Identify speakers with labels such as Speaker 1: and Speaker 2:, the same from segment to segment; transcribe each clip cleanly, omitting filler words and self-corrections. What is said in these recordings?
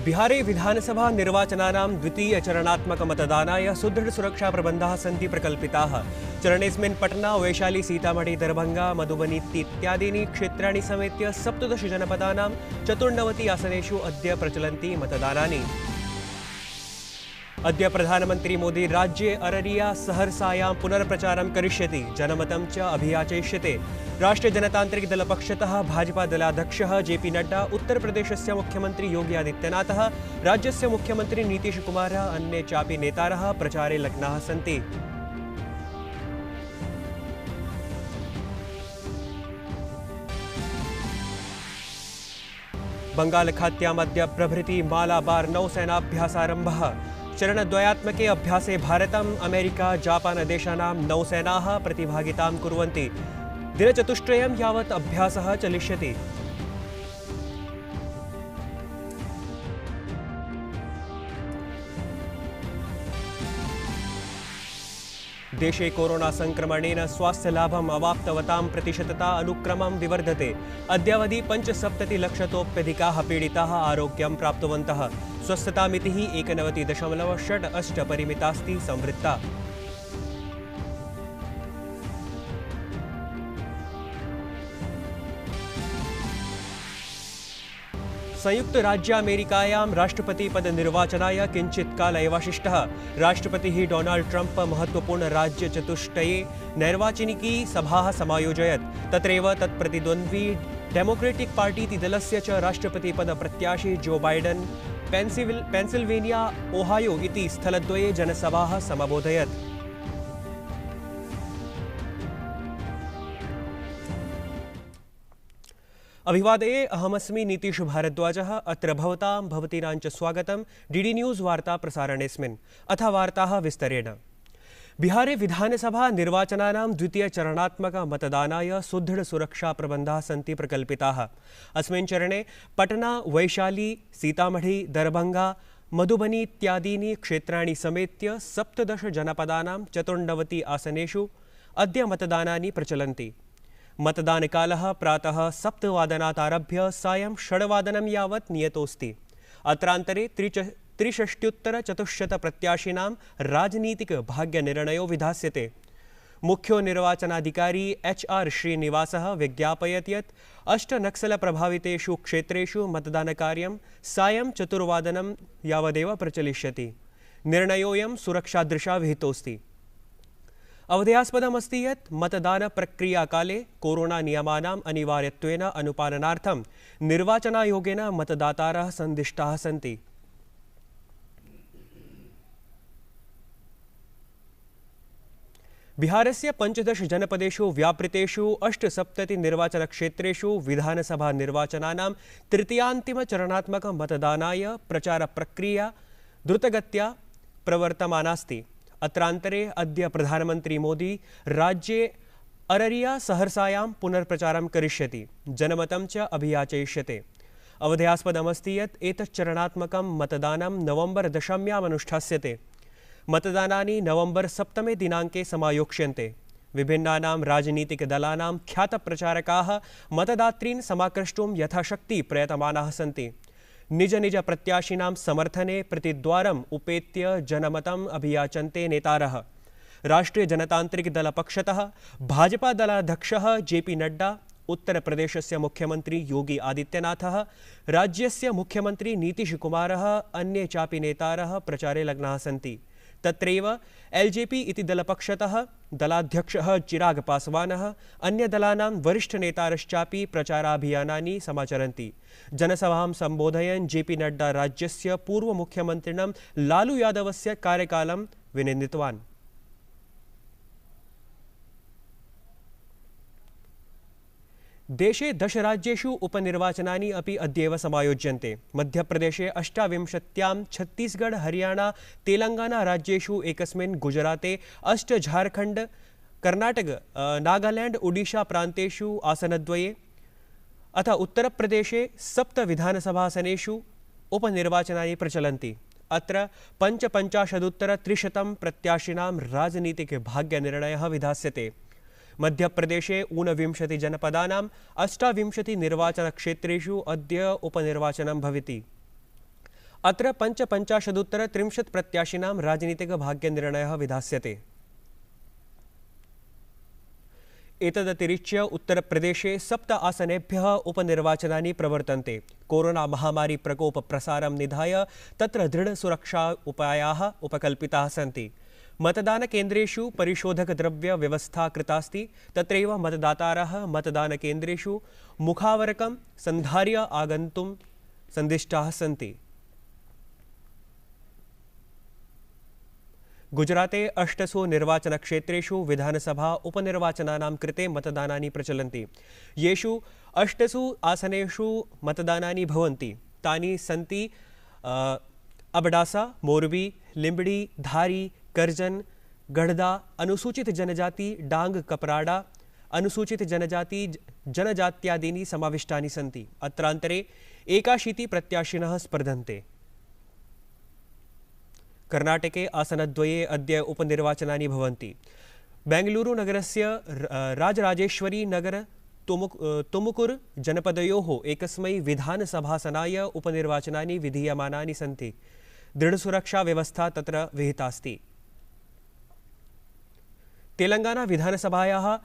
Speaker 1: बिहारे विधानसभा निर्वाचनानां द्वितीयचरणात्मकमतदानाय सुदृढसुरक्षाप्रबन्धाः सन्ति प्रकल्पिताः। चरणेऽस्मिन् पटना, वैशाली, सीतामढ़ी, दरभंगा, मधुबनी इत्यादीनि क्षेत्राणि समेत्य 17 जनपदानां 94 आसनेषु अद्य प्रचलन्ति मतदानानि। अद्य प्रधानमंत्री मोदी राज्ये अररिया सहरसायां पुनर्प्रचारं करिष्यति। जनमतं च अभियाचयिष्यते। राष्ट्रीय जनतांत्रिक दल पक्षतः भाजपा दलाध्यक्षः जेपी नड्डा, उत्तर प्रदेशस्य मुख्यमंत्री योगी आदित्यनाथः, राज्यस्य मुख्यमंत्री नीतीश कुमारः, अन्ये चापि नेतारः प्रचारे लग्नाः सन्ति। बंगालखात्यामद्य प्रभृति मालाबार नौसेनाभ्यासारम्भः। चरणद्वयात्मके अभ्यासे भारतम्, अमेरिका, जापान देशानां नौसेनाः प्रतिभागितां कुर्वन्ति। दिनचतुष्टयं यावत् अभ्यासः चलिष्यति। देशे कोरोना संक्रमणेन स्वास्थ्यलाभम् अवाप्तवतां प्रतिशतता अनुक्रमं विवर्धते। अद्यावधि 75,00,000तोप्यधिकाः पीडिताः आरोग्यं प्राप्तवन्तः। स्वस्थतामितिः 91.68 परिमितास्ति संवृत्ता। संयुक्त राज्य अमेरिकायां राष्ट्रपतिपद निर्वाचनाय किंचित् काल एवावशिष्टः। राष्ट्रपतिः डोनाल्ड ट्रम्प महत्वपूर्ण राज्य चतुष्टये नैर्वाचनिकी सभाः समायोजयत्। तत्रैव तत्प्रतिद्वन्द्वी डेमोक्रेटिक पार्टी इति दलस्य च राष्ट्रपतिपद प्रत्याशी जो बाइडेन पेन्सिल्वेनिया, ओहायो इति स्थलद्वये जनसभाः समबोधयत्। अभिवादये, अहमस्मि नीतीश भारद्वाजः। अत्र भवतीनां च स्वागतं डीडी न्यूज़ वार्ता प्रसारणेऽस्मिन्। अथ वार्ताः विस्तरेण। बिहारे विधानसभा निर्वाचनानां द्वितीयचरणात्मक मतदानाय सुदृढसुरक्षाप्रबन्धाः सन्ति प्रकल्पिताः। अस्मिन् चरणे पटना, वैशाली, सीतामढ़ी, दरभंगा, मधुबनी इत्यादीनि क्षेत्राणि समेत्य 17 जनपदानां 94 आसनेषु अद्य मतदानानि प्रचलन्ति। मतदानकालः प्रातः 7 आरभ्य सायं 6 यावत् नियतोऽस्ति। अत्रान्तरे 63,400 प्रत्याशिनां राजनीतिक भाग्यनिर्णयो विधास्यते। मुख्यो निर्वाचनाधिकारी HR श्रीनिवासः व्यज्ञापयत् यत् 8 नक्सलप्रभावितेषु क्षेत्रेषु मतदानकार्यं सायं 4 यावदेव प्रचलिष्यति। निर्णयोऽयं सुरक्षादृशा विहितोऽस्ति। अवधेयास्पदमस्ति यत् मतदानप्रक्रियाकाले कोरोना नियमानाम् अनिवार्यत्वेन अनुपालनार्थं निर्वाचनायोगेन मतदातारः सन्दिष्टाः सन्ति। बिहारस्य 15 जनपदेषु व्यापृतेषु 78 निर्वाचनक्षेत्रेषु विधानसभा निर्वाचनानां तृतीयान्तिमचरणात्मक मतदानाय प्रचारप्रक्रिया द्रुतगत्या प्रवर्तमानास्ति। अत्रान्तरे अद्य प्रधानमंत्री मोदी राज्ये अररिया सहरसायां पुनर्प्रचारं करिष्यति। जनमतं च अभियाचयिष्यते। अवधेयास्पदमस्ति यत् एतच्चरणात्मकं मतदानं नवंबर 10 अनुष्ठास्यते। मतदानानि नवंबर 7 दिनाङ्के समायोक्ष्यन्ते। विभिन्नानां राजनीतिकदलानां ख्यातप्रचारकाः मतदातॄन् समाकृष्टुं यथाशक्ति प्रयतमानाः सन्ति। निज निज प्रत्याशिनां समर्थने प्रतिद्वारम् उपेत्य जनमतम् अभियाचन्ते नेतारः। राष्ट्रीय जनतांत्रिक दल पक्षतः भाजपा दलाध्यक्षः जेपी नड्डा, उत्तर प्रदेशस्य मुख्यमंत्री योगी आदित्यनाथः, राज्यस्य मुख्यमंत्री नीतीश कुमारः, अन्ये चापि नेतारः प्रचारे लग्नाः सन्ति। तत्रैव LJP इति दलपक्षतः दलाध्यक्षः चिराग पासवानः, अन्यदलानां वरिष्ठनेतारश्चापि प्रचाराभियानानि समाचरन्ति। जनसभां सम्बोधयन् जेपी नड्डा राज्यस्य पूर्वमुख्यमन्त्रिणं लालू यादवस्य कार्यकालं विनिन्दितवान्। देशे 10 राज्येषु उपनिर्वाचनानि अपि अद्यैव समायोज्यन्ते। मध्यप्रदेशे 28, छत्तीसगढ़, हरियाणा, तेलंगाना राज्येषु एकस्मिन्, गुजराते 8, झारखंड, कर्नाटक, नागालैंड, ओडिशा प्रान्तेषु आसनद्वये, अथ उत्तरप्रदेशे 7 विधानसभासनेषु उपनिर्वाचनानि प्रचलन्ति। अत्र 55,300 प्रत्याशिनां राजनीतिक भाग्यनिर्णयः विधास्यते। मध्यप्रदेशे 29 28 निर्वाचनक्षेत्रेषु अद्य उपनिर्वाचनं भविति। अत्र 55-उत्तर-30 प्रत्याशिनां राजनीतिकभाग्यनिर्णयः विधास्यते। एतदतिरिच्य उत्तरप्रदेशे 7 आसनेभ्यः उपनिर्वाचनानि प्रवर्तन्ते। कोरोना महामारी प्रकोप प्रसारं निधाय तत्र दृढसुरक्षा उपायाः उपकल्पिताः सन्ति। मतदानकेन्द्रेषु परिशोधकद्रव्य व्यवस्था कृतास्ति। तत्रैव मतदातारः मतदानकेन्द्रेषु मुखावरकं सन्धार्य आगन्तुं सन्दिष्टाः सन्ति। गुजराते 8 निर्वाचनक्षेत्रेषु विधानसभा उपनिर्वाचनानां कृते मतदानानि प्रचलन्ति। येषु 8 आसनेषु मतदानानि भवन्ति। तानि सन्ति अबडासा, मोरबी, लिम्बडी, धारी, करजन, गढ़दा, अनुसूचित जनजाति, डांग, कपराडा, अनुसूचित जनजाति, जनजात्यादीनि समाविष्टानि सन्ति। अत्रान्तरे 81 प्रत्याशिनः स्पर्धन्ते। कर्नाटके आसनद्वये अद्य उपनिर्वाचनानि भवन्ति। बेंगलुरु नगरस्य राजराजेश्वरी नगर तुमुकुर जनपदयोः एकस्मै विधानसभासनाय उपनिर्वाचनानि विधीयमानानि सन्ति। दृढसुरक्षा व्यवस्था तत्र विहितास्ति। तेलंगाना विधानसभायाः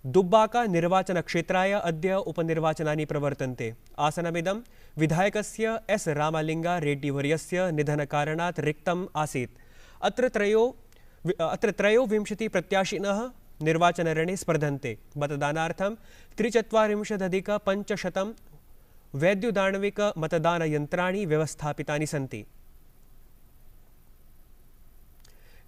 Speaker 1: दुब्बाका निर्वाचनक्षेत्राय अद्य उपनिर्वाचनानि प्रवर्तन्ते। आसनमिदं विधायकस्य एस रामलिंगा रेड्डीवर्यस्य निधनकारणात् रिक्तम् आसीत्। अत्र 23 प्रत्याशिनः निर्वाचनरणे स्पर्धन्ते। मतदानार्थं 43,500 वैद्युदाण्विक मतदानयन्त्राणि व्यवस्थापितानि सन्ति।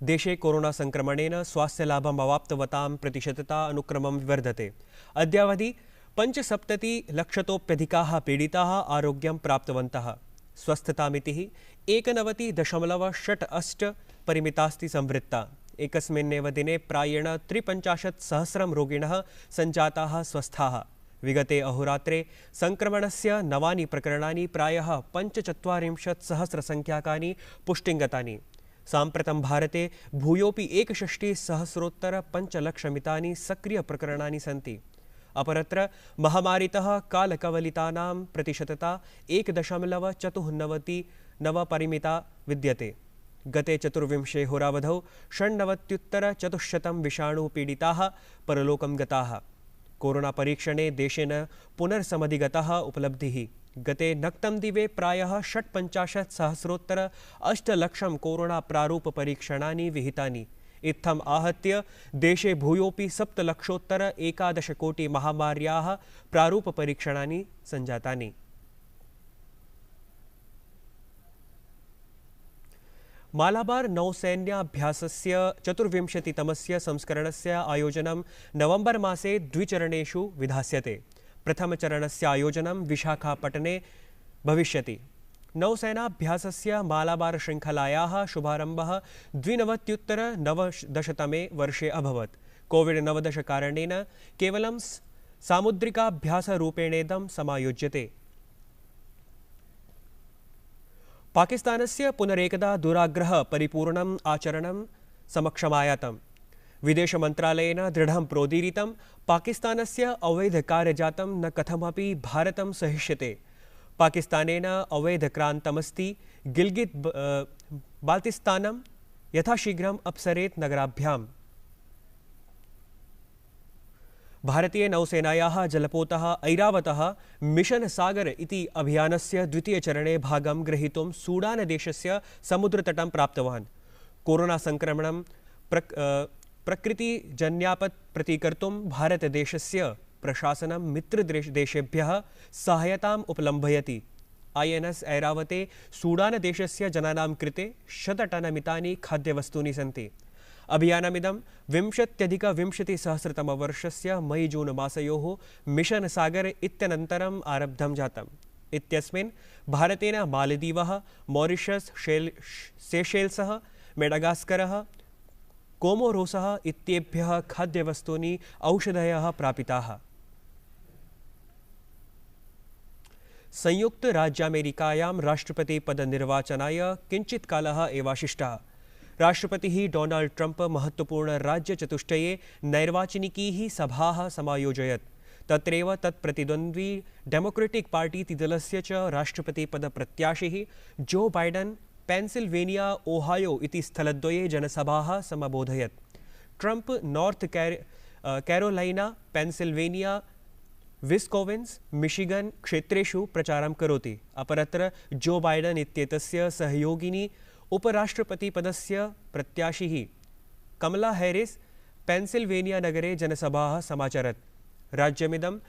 Speaker 1: देशे कोरोना संक्रमणेन स्वास्थ्यलाभम् अवाप्तवतां प्रतिशतता अनुक्रमं वर्धते। अद्यावधि 75,00,000तोप्यधिकाः पीडिताः आरोग्यं प्राप्तवन्तः। स्वस्थतामितिः 91.68 परिमितास्ति संवृत्ता। एकस्मिन्नेव दिने प्रायेण 53,000 रोगिणः सञ्जाताः स्वस्थाः। विगते अहोरात्रे संक्रमणस्य नवानि प्रकरणानि प्रायः 45,000 संख्याकानि पुष्टिङ्गतानि। साम्प्रतं भारते भूयोपि 61,000-5,00,000मितानि सक्रियप्रकरणानि सन्ति। अपरत्र महामारीतः कालकवलितानां प्रतिशतता 1.99 परिमिता विद्यते। गते 24 होरावधौ 96,400 विषाणुपीडिताः परलोकं गताः। कोरोना परीक्षणे देशेन पुनर्समधिगतः उपलब्धिः। गते नक्तं दिवे प्रायः 55,000-8,00,000 कोरोना प्रारूप परीक्षणानि विहितानि। इत्थम् आहत्य देशे भूयोपि 7,00,000-11 कोटि महामार्याः प्रारूप परीक्षणानि सञ्जातानि। मालाबार नौसैन्याभ्यासस्य 24तमस्य संस्करणस्य आयोजनं नवंबर मासे द्विचरणेषु विधास्यते। प्रथमचरणस्य आयोजनं विशाखापट्टने भविष्यति। नौसेनाभ्यासस्य मालाबार श्रृंखलायाः शुभारम्भः 1990तमे वर्षे अभवत्। कोविड-19 कारणेन केवलं सामुद्रिकाभ्यासरूपेणेदं समायोज्यते। पाकिस्तानस्य पुनरेकदा दुराग्रह परिपूर्णम् आचरणं समक्षमायातम्। विदेशमन्त्रालयेन दृढं प्रोदीरितं पाकिस्तानस्य अवैधकार्यजातं न कथमपि भारतं सहिष्यते। पाकिस्तानेन अवैधक्रान्तमस्ति गिल्गित् बाल्तिस्तानं यथाशीघ्रम् अपसरेत् नगराभ्याम्। भारतीय नौसेनायाः जलपोतः ऐरावतः मिशन सागर इति अभियानस्य द्वितीयचरणे भागं ग्रहीतुं सूडानदेशस्य समुद्रतटं प्राप्तवान्। कोरोना संक्रमणं प्रकृतिजन्यापत् प्रतिकर्तुं भारतदेशस्य प्रशासनं मित्रदेशेभ्यः सहायताम् उपलम्भयति। INS ऐरावते सूडानदेशस्य जनानां कृते 100 टनमितानि खाद्यवस्तूनि सन्ति। अभियानमिदं 20-20सहस्रतमवर्षस्य मई-जून मासयोः मिशन सागर इत्यनन्तरम् आरब्धं जातम्। इत्यस्मिन् भारतेन मालदीवः, मॉरिशस्, सेशेल्सः, मेडागास्करः, कोमोरोसः इत्येभ्यः खाद्यवस्तूनि औषधयः प्रापिताः। संयुक्तराज्यामेरिकायां राष्ट्रपतिपदनिर्वाचनाय किञ्चित् कालः एवावशिष्टः। राष्ट्रपतिः डोनाल्ड ट्रम्प महत्वपूर्ण राज्यचतुष्टये नैर्वाचनिकीः सभाः समायोजयत्। तत्रैव तत्प्रतिद्वन्द्वी डेमोक्रेटिक पार्टी इति दलस्य च राष्ट्रपतिपदप्रत्याशिः जो बाइडन पेन्सिल्वेनिया ओहायो इति स्थलद्वये जनसभाः समबोधयत्। Trump North Carolina Pennsylvania Wisconsin Michigan क्षेत्रेषु प्रचारं करोति। अपरत्र जो बाइडन इत्येतस्य सहयोगिनी उपराष्ट्रपतिपदस्य प्रत्याशिः कमला हैरिस पेन्सिल्वेनिया नगरे जनसभाः समाचरत्। राज्यमिदं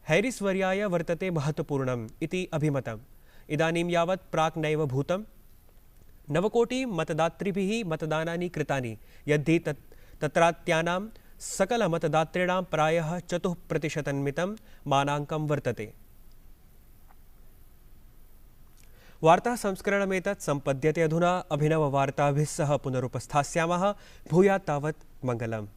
Speaker 1: हैरिस वर्याय वर्तते महत्वपूर्णम् इति अभिमतम्। इदानीं यावत् प्राक् नैव भूतं 9 कोटि मतदातृभिः मतदानानि कृतानि, यद्धि तत्रात्यानां सकलमतदातॄणां प्रायः 4% मानाङ्कं वर्तते। वार्ता संस्करणमेतत् सम्पद्यते। अधुना अभिनववार्ताभिः सह पुनरुपस्थास्यामः। भूयात् तावत् मङ्गलम्।